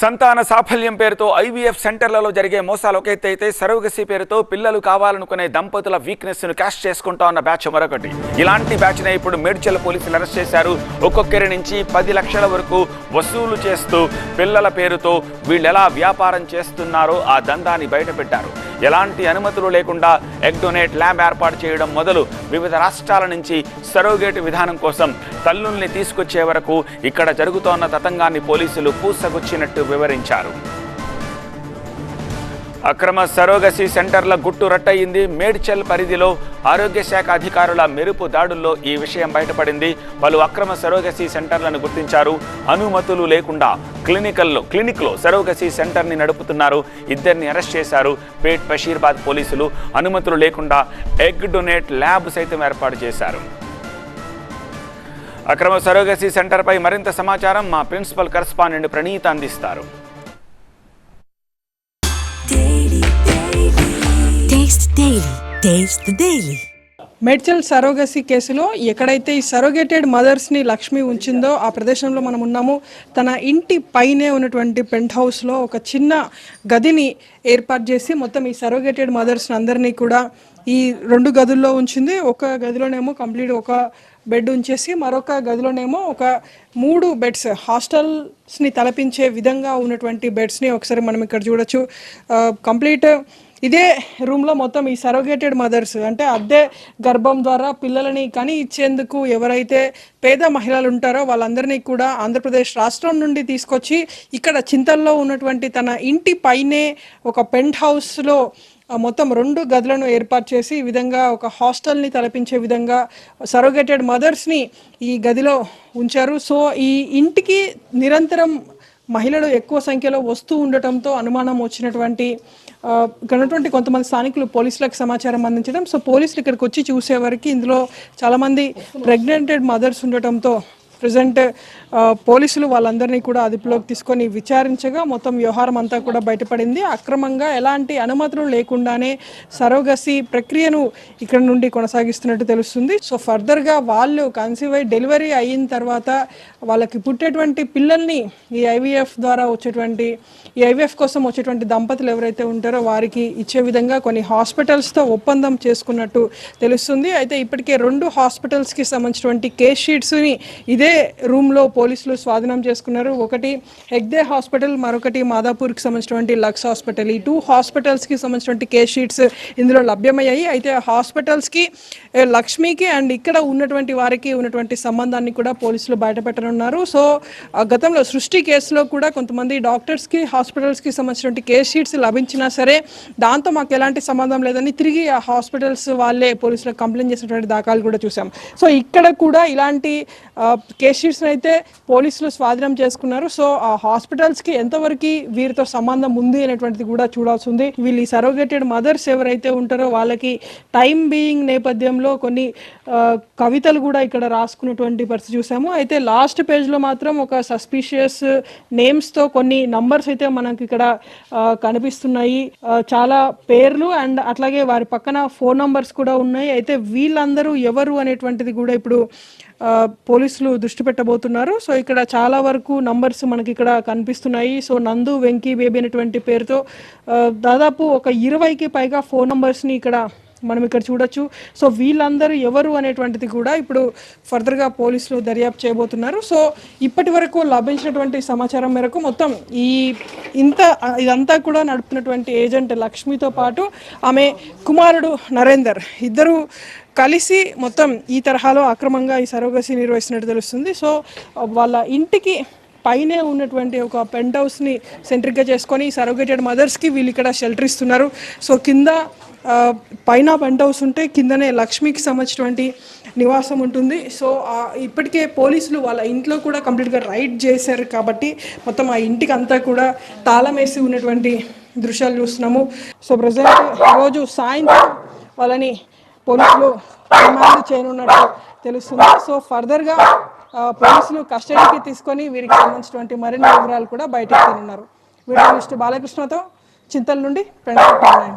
సంతాన సాఫల్యం పేరుతో ఐవీఎఫ్ సెంటర్లలో జరిగే మోసాలు ఒక ఎత్తు అయితే సరోగసీ పేరుతో పిల్లలు కావాలనుకునే దంపతుల వీక్నెస్ ను క్యాష్ చేసుకుంటా ఉన్న బ్యాచ్ మరొకటి. ఇలాంటి బ్యాచ్ నే ఇప్పుడు మేడ్చల్ పోలీసులు అరెస్ట్ చేశారు. ఒక్కొక్కరి నుంచి 10 లక్షల వరకు వసూలు చేస్తూ పిల్లల పేరుతో వీళ్ళు ఎలా వ్యాపారం చేస్తున్నారో ఆ దందాన్ని బయటపెట్టారు. ఎలాంటి అనుమతులు లేకుండా ఎగ్ డొనేట్ ల్యాబ్ ఏర్పాటు చేయడం మొదలు వివిధ రాష్ట్రాల నుంచి సరోగేట్ విధానం కోసం తల్లుల్ని తీసుకొచ్చే వరకు ఇక్కడ జరుగుతోన్న తతంగాన్ని పోలీసులు పూసగుచ్చినట్టు వివరించారు. అక్రమ సరోగసీ సెంటర్ల గుట్టు రట్టయింది. మేడ్చల్ పరిధిలో ఆరోగ్య శాఖ అధికారుల మెరుపు దాడుల్లో ఈ విషయం బయటపడింది. పలు అక్రమ సరోగసీ సెంటర్లను గుర్తించారు. అనుమతులు లేకుండా క్లినిక్లో సరోగసీ సెంటర్ని నడుపుతున్నారు. ఇద్దరిని అరెస్ట్ చేశారు. పేట్ బషీర్బాద్ పోలీసులు అనుమతులు లేకుండా ఎగ్ డొనేట్ ల్యాబ్ సైతం ఏర్పాటు చేశారు. అక్రమ సరోగసీ సెంటర్పై మరింత సమాచారం మా ప్రిన్సిపల్ కరెస్పాండెంట్ ప్రణీత అందిస్తారు. మేడ్చల్ సరోగసీ కేసులో ఎక్కడైతే ఈ సరోగేటెడ్ మదర్స్ని లక్ష్మి ఉంచిందో ఆ ప్రదేశంలో మనం ఉన్నాము. తన ఇంటి పైనే ఉన్నటువంటి పెంట్ హౌస్లో ఒక చిన్న గదిని ఏర్పాటు చేసి మొత్తం ఈ సరోగేటెడ్ మదర్స్ని అందరినీ కూడా ఈ 2 గదుల్లో ఉంచింది. ఒక గదిలోనేమో కంప్లీట్ ఒక బెడ్ ఉంచేసి మరొక గదిలోనేమో ఒక 3 బెడ్స్ హాస్టల్స్ని తలపించే విధంగా ఉన్నటువంటి బెడ్స్ని ఒకసారి మనం ఇక్కడ చూడొచ్చు. కంప్లీట్ ఇదే రూమ్లో మొత్తం ఈ సరోగేటెడ్ మదర్స్ అంటే అద్దె గర్భం ద్వారా పిల్లలని కానీ ఇచ్చేందుకు ఎవరైతే పేద మహిళలు ఉంటారో వాళ్ళందరినీ కూడా ఆంధ్రప్రదేశ్ రాష్ట్రం నుండి తీసుకొచ్చి ఇక్కడ చింతల్లో ఉన్నటువంటి తన ఇంటి పైనే ఒక పెంట్ హౌస్లో మొత్తం 2 గదులను ఏర్పాటు చేసి ఈ విధంగా ఒక హాస్టల్ని తలపించే విధంగా సరోగేటెడ్ మదర్స్ని ఈ గదిలో ఉంచారు. సో ఈ ఇంటికి నిరంతరం మహిళలు ఎక్కువ సంఖ్యలో వస్తూ ఉండటంతో అనుమానం వచ్చినటువంటి ఇక్కడ కొంతమంది స్థానికులు పోలీసులకు సమాచారం అందించడం. సో పోలీసులు ఇక్కడికి వచ్చి చూసేవరకు ఇందులో చాలామంది ప్రెగ్నెంటెడ్ మదర్స్ ఉండటంతో ప్రజెంట్ పోలీసులు వాళ్ళందరినీ కూడా అదుపులోకి తీసుకొని విచారించగా మొత్తం వ్యవహారం అంతా కూడా బయటపడింది. అక్రమంగా ఎలాంటి అనుమతులు లేకుండానే సరోగసీ ప్రక్రియను ఇక్కడ నుండి కొనసాగిస్తున్నట్టు తెలుస్తుంది. సో ఫర్దర్గా వాళ్ళు కన్సీవ్ అయ్యి డెలివరీ అయిన తర్వాత వాళ్ళకి పుట్టేటువంటి పిల్లల్ని ఈ ఐవీఎఫ్ ద్వారా వచ్చేటువంటి ఈ ఐవీఎఫ్ కోసం వచ్చేటువంటి దంపతులు ఎవరైతే ఉంటారో వారికి ఇచ్చే విధంగా కొన్ని హాస్పిటల్స్తో ఒప్పందం చేసుకున్నట్టు తెలుస్తుంది. అయితే ఇప్పటికే 2 హాస్పిటల్స్కి సంబంధించినటువంటి కేస్ షీట్స్ని ఇదే రూమ్లో పోలీసులు స్వాధీనం చేసుకున్నారు. ఒకటి హెగ్దే హాస్పిటల్, మరొకటి మాదాపూర్కి సంబంధించినటువంటి లక్స్ హాస్పిటల్. ఈ 2 హాస్పిటల్స్కి సంబంధించినటువంటి కేస్ షీట్స్ ఇందులో లభ్యమయ్యాయి. అయితే హాస్పిటల్స్కి లక్ష్మికి అండ్ ఇక్కడ ఉన్నటువంటి వారికి ఉన్నటువంటి సంబంధాన్ని కూడా పోలీసులు బయటపెట్టనున్నారు. సో గతంలో సృష్టి కేసులో కూడా కొంతమంది డాక్టర్స్కి హాస్పిటల్స్కి సంబంధించినటువంటి కేస్ షీట్స్ లభించినా సరే దాంతో మాకు ఎలాంటి సంబంధం లేదని తిరిగి ఆ హాస్పిటల్స్ వాళ్ళే పోలీసులకు కంప్లైంట్ చేసినటువంటి దాఖలు కూడా చూసాం. సో ఇక్కడ కూడా ఇలాంటి కేస్ షీట్స్ అయితే పోలీసులు స్వాధీనం చేసుకున్నారు. సో ఆ హాస్పిటల్స్కి ఎంతవరకు వీరితో సంబంధం ఉంది అనేటువంటిది కూడా చూడాల్సి ఉంది. వీళ్ళు ఈ సరోగేటెడ్ మదర్స్ ఎవరైతే ఉంటారో వాళ్ళకి టైం బీయింగ్ నేపథ్యంలో కొన్ని కవితలు కూడా ఇక్కడ రాసుకున్నటువంటి పరిస్థితి చూసాము. అయితే లాస్ట్ పేజ్లో మాత్రం ఒక సస్పిషియస్ నేమ్స్తో కొన్ని నంబర్స్ అయితే మనకి ఇక్కడ కనిపిస్తున్నాయి. చాలా పేర్లు అండ్ అట్లాగే వారి పక్కన ఫోన్ నంబర్స్ కూడా ఉన్నాయి. అయితే వీళ్ళందరూ ఎవరు అనేటువంటిది కూడా ఇప్పుడు పోలీసులు దృష్టి పెట్టబోతున్నారు. సో ఇక్కడ చాలా వరకు నంబర్స్ మనకి ఇక్కడ కనిపిస్తున్నాయి. సో నందు వెంకీ బేబీ అనేటువంటి పేరుతో దాదాపు ఒక 20కి పైగా ఫోన్ నంబర్స్ని ఇక్కడ మనం ఇక్కడ చూడొచ్చు. సో వీళ్ళందరూ ఎవరు అనేటువంటిది కూడా ఇప్పుడు ఫర్దర్గా పోలీసులు దర్యాప్తు చేయబోతున్నారు. సో ఇప్పటి వరకు లభించినటువంటి సమాచారం మేరకు మొత్తం ఇదంతా కూడా నడుపుతున్నటువంటి ఏజెంట్ లక్ష్మితో పాటు ఆమె కుమారుడు నరేందర్ ఇద్దరు కలిసి మొత్తం ఈ తరహాలో అక్రమంగా ఈ సరోగసీ నిర్వహిస్తున్నట్టు తెలుస్తుంది. సో వాళ్ళ ఇంటికి పైనే ఉన్నటువంటి ఒక పెంట్ హౌస్ని సెంట్రిక్గా చేసుకొని సరోగేటెడ్ మదర్స్కి వీళ్ళు ఇక్కడ షెల్టర్ ఇస్తున్నారు. సో కింద పైన పెంట్ హౌస్ ఉంటే కిందనే లక్ష్మికి సంబంధించినటువంటి నివాసం ఉంటుంది. సో ఇప్పటికే పోలీసులు వాళ్ళ ఇంట్లో కూడా కంప్లీట్గా రైడ్ చేశారు కాబట్టి మొత్తం ఆ ఇంటికి అంతా కూడా తాళం వేసి ఉన్నటువంటి దృశ్యాలు చూస్తున్నాము. సో ప్రజెంట్ ఈరోజు సాయంత్రం వాళ్ళని పోలీసులు రిమాండ్ చేయనున్నట్టు తెలుస్తుంది. సో ఫర్దర్గా పోలీసులు కస్టడీకి తీసుకొని వీరికి సంబంధించినటువంటి మరిన్ని వివరాలు కూడా బయటకు తీరున్నారు. వీడియో జర్నలిస్ట్ బాలకృష్ణతో చింతల నుండి ప్రణయ్.